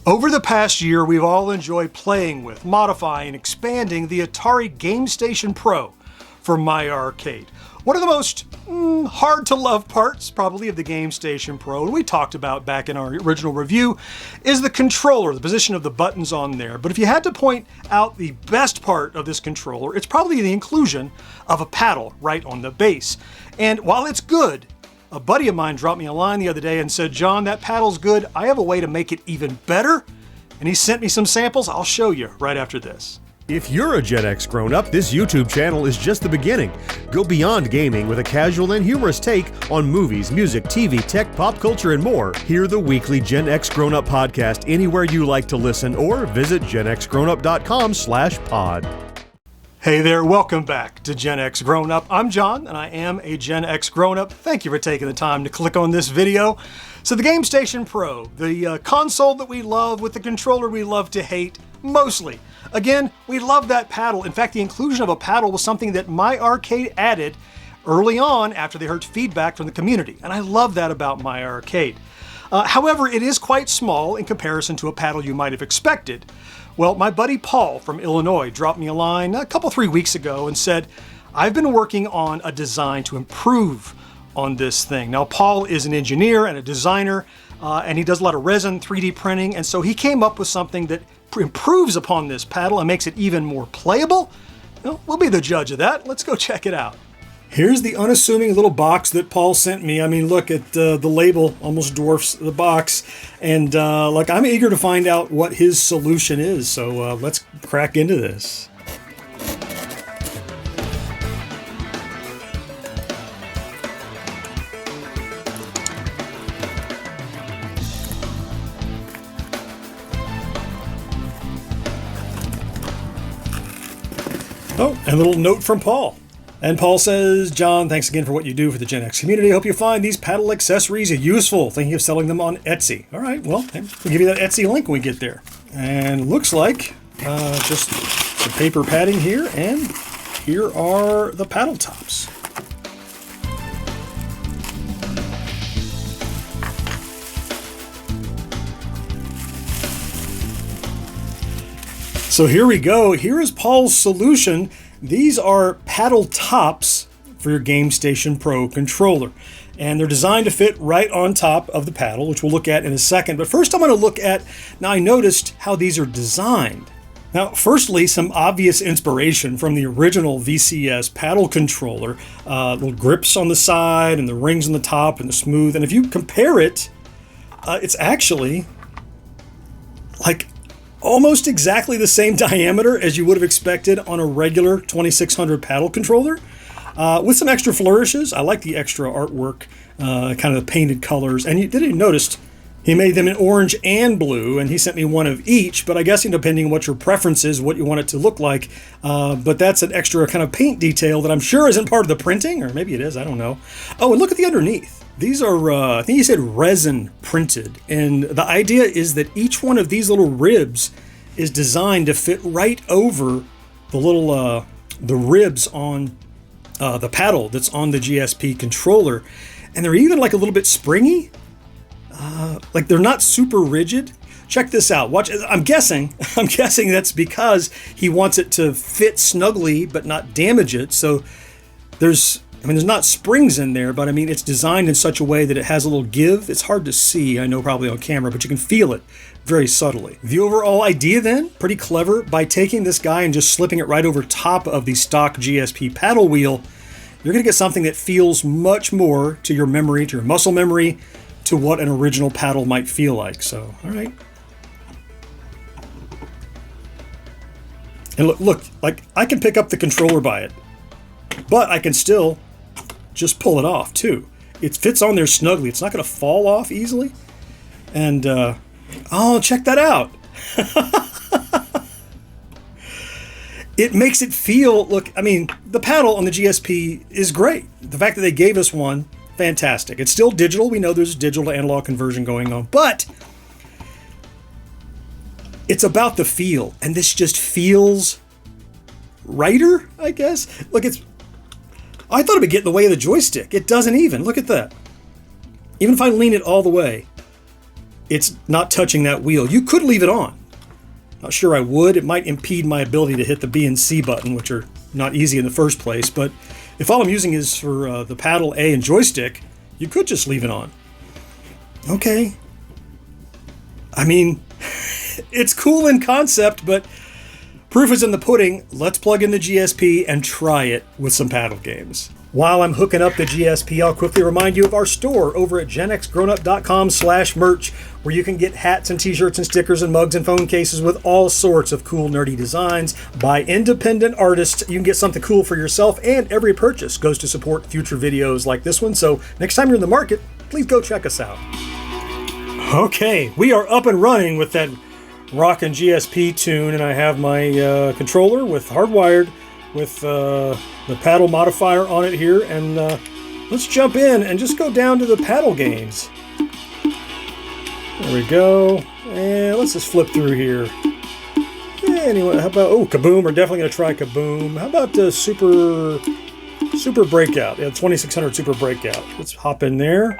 Over the past year, we've all enjoyed playing with, modifying, expanding the Atari Gamestation Pro from My Arcade. One of the most hard-to-love parts, probably, of the Gamestation Pro, and we talked about back in our original review, is the controller, the position of the buttons on there. But if you had to point out the best part of this controller, it's probably the inclusion of a paddle right on the base. And while it's good, a buddy of mine dropped me a line the other day and said, "John, that paddle's good. I have a way to make it even better." And he sent me some samples. I'll show you right after this. If you're a Gen X grown-up, this YouTube channel is just the beginning. Go beyond gaming with a casual and humorous take on movies, music, TV, tech, pop culture, and more. Hear the weekly Gen X Grown-Up podcast anywhere you like to listen, or visit genxgrownup.com/pod. Hey there, welcome back to Gen X Grown Up. I'm John, and I am a Gen X Grown Up. Thank you for taking the time to click on this video. So the Gamestation Pro, the console that we love with the controller we love to hate, mostly. Again, we love that paddle. In fact, the inclusion of a paddle was something that My Arcade added early on after they heard feedback from the community, and I love that about My Arcade. However, it is quite small in comparison to a paddle you might have expected. Well, my buddy Paul from Illinois dropped me a line a couple, 3 weeks ago and said, "I've been working on a design to improve on this thing." Now, Paul is an engineer and a designer, and he does a lot of resin, 3D printing, and so he came up with something that improves upon this paddle and makes it even more playable. Well, we'll be the judge of that. Let's go check it out. Here's the unassuming little box that Paul sent me. I mean, look at the label, almost dwarfs the box. And look, I'm eager to find out what his solution is. So let's crack into this. Oh, and a little note from Paul. And Paul says, "John, thanks again for what you do for the Gen X community. I hope you find these paddle accessories useful. Thinking of selling them on Etsy." All right, well, we'll give you that Etsy link when we get there. And looks like just some paper padding here, and here are the paddle tops. So here we go. Here is Paul's solution. These are paddle tops for your Gamestation Pro controller. And they're designed to fit right on top of the paddle, which we'll look at in a second. But first I want to look at, now I noticed how these are designed. Now, firstly, some obvious inspiration from the original VCS paddle controller. Little grips on the side and the rings on the top and the smooth. And if you compare it, it's actually like almost exactly the same diameter as you would have expected on a regular 2600 paddle controller, with some extra flourishes. I like the extra artwork, kind of the painted colors. And you didn't notice he made them in orange and blue, and he sent me one of each, but I guess depending on what your preference is, what you want it to look like. But that's an extra kind of paint detail that I'm sure isn't part of the printing, or maybe it is, I don't know. Oh, and look at the underneath. These are, I think he said resin printed. And the idea is that each one of these little ribs is designed to fit right over the little, the ribs on the paddle that's on the GSP controller. And they're even like a little bit springy. Like they're not super rigid. Check this out. Watch. I'm guessing that's because he wants it to fit snugly but not damage it. So there's not springs in there, but it's designed in such a way that it has a little give. It's hard to see, I know, probably on camera, but you can feel it very subtly. The overall idea then, pretty clever. By taking this guy and just slipping it right over top of the stock GSP paddle wheel, you're going to get something that feels much more to your memory, to your muscle memory, to what an original paddle might feel like. So, all right. And look, like I can pick up the controller by it, but I can still just pull it off too. It fits on there snugly. It's not going to fall off easily. And, oh, check that out. It makes it feel, look, the paddle on the GSP is great. The fact that they gave us one, fantastic. It's still digital. We know there's digital to analog conversion going on, but it's about the feel. And this just feels righter, I guess. Look, I thought it would get in the way of the joystick. It doesn't even. Look at that. Even if I lean it all the way, it's not touching that wheel. You could leave it on. Not sure I would. It might impede my ability to hit the B and C button, which are not easy in the first place. But if all I'm using is for the paddle, A, and joystick, you could just leave it on. Okay. I mean, it's cool in concept, but proof is in the pudding. Let's plug in the GSP and try it with some paddle games. While I'm hooking up the GSP, I'll quickly remind you of our store over at GenXGrownUp.com/merch, where you can get hats and t-shirts and stickers and mugs and phone cases with all sorts of cool nerdy designs by independent artists. You can get something cool for yourself, and every purchase goes to support future videos like this one. So next time you're in the market, please go check us out. Okay, we are up and running with that rockin' GSP tune, and I have my controller with hardwired with the paddle modifier on it here, and let's jump in and just go down to the paddle games. There we go, and let's just flip through here. Anyway, how about, Kaboom, we're definitely going to try Kaboom. How about the Super Breakout? Yeah, 2600 Super Breakout. Let's hop in there.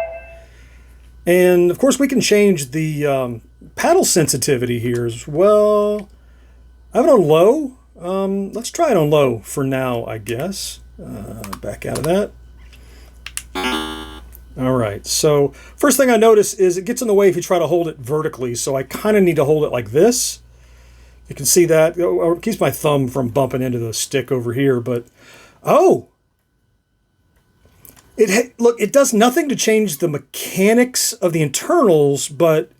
And of course we can change the paddle sensitivity here as well. I have it on low. Let's try it on low for now, I guess. Back out of that. All right, so first thing I notice is it gets in the way if you try to hold it vertically, so I kind of need to hold it like this. You can see that. It keeps my thumb from bumping into the stick over here, but look, it does nothing to change the mechanics of the internals, but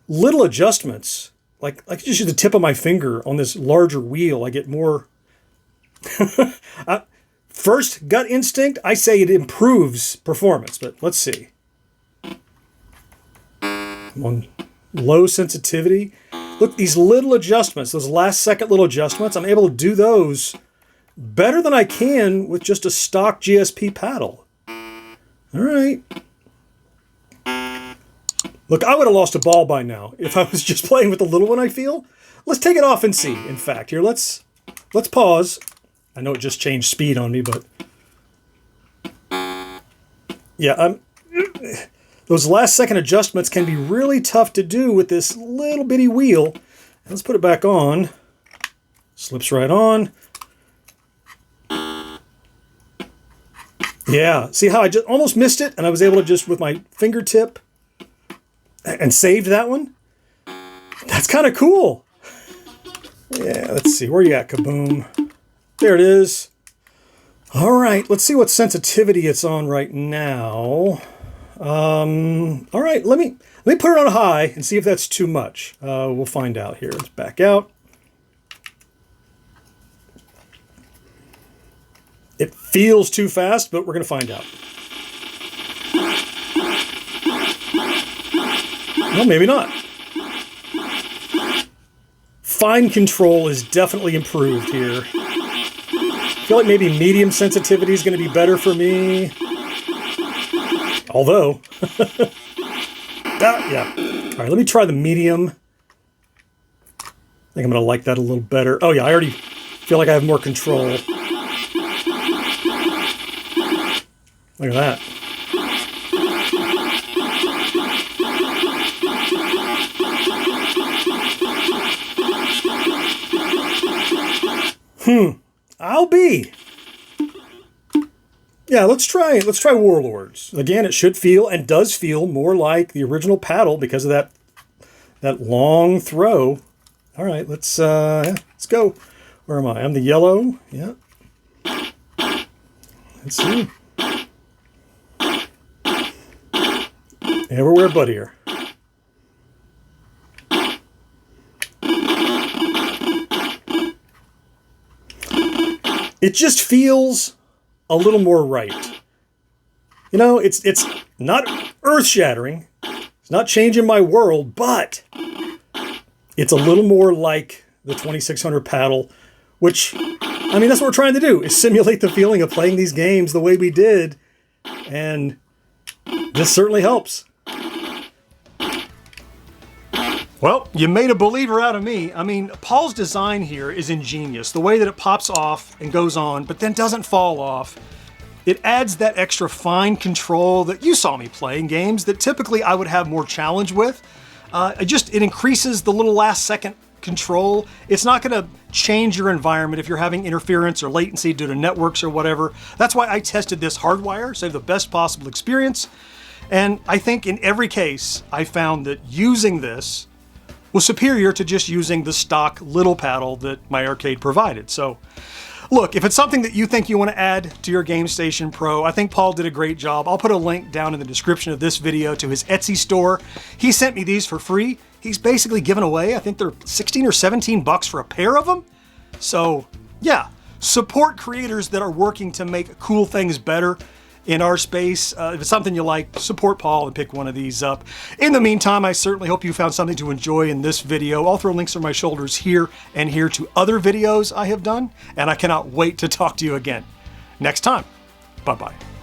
little adjustments. Like just use the tip of my finger on this larger wheel, I get more. First gut instinct, I say it improves performance, but let's see. On low sensitivity. Look, these little adjustments, those last second little adjustments, I'm able to do those better than I can with just a stock GSP paddle. All right. Look, I would have lost a ball by now if I was just playing with the little one, I feel. Let's take it off and see. In fact, here, let's pause. I know it just changed speed on me, but yeah, those last second adjustments can be really tough to do with this little bitty wheel. Let's put it back on. Slips right on. Yeah, see how I just almost missed it, and I was able to just, with my fingertip, and saved that one? That's kind of cool. Yeah, let's see. Where you at, Kaboom? There it is. All right, let's see what sensitivity it's on right now. All right, let me put it on high and see if that's too much. We'll find out here. Let's back out. It feels too fast, but we're going to find out. Well, maybe not. Fine control is definitely improved here. I feel like maybe medium sensitivity is going to be better for me. Although, yeah. All right, let me try the medium. I think I'm going to like that a little better. Oh yeah, I already feel like I have more control. Look at that. I'll be. Yeah, let's try it. Let's try Warlords. Again, it should feel and does feel more like the original paddle because of that long throw. All right, let's go. Where am I? I'm the yellow. Yeah. Let's see. Everywhere but here. It just feels a little more right. You know, it's not earth-shattering. It's not changing my world, but it's a little more like the 2600 paddle, which, I mean, that's what we're trying to do, is simulate the feeling of playing these games the way we did. And this certainly helps. Well, you made a believer out of me. I mean, Paul's design here is ingenious. The way that it pops off and goes on, but then doesn't fall off. It adds that extra fine control that you saw me play in games that typically I would have more challenge with. It increases the little last second control. It's not going to change your environment if you're having interference or latency due to networks or whatever. That's why I tested this hardwire, so I have the best possible experience. And I think in every case, I found that using this was superior to just using the stock little paddle that my arcade provided. So look, if it's something that you think you want to add to your Gamestation Pro, I think Paul did a great job. I'll put a link down in the description of this video to his Etsy store. He sent me these for free. He's basically given away, I think they're 16 or 17 bucks for a pair of them. So yeah, support creators that are working to make cool things better in our space. If it's something you like, support Paul and pick one of these up. In the meantime, I certainly hope you found something to enjoy in this video. I'll throw links on my shoulders here and here to other videos I have done, and I cannot wait to talk to you again next time. Bye-bye.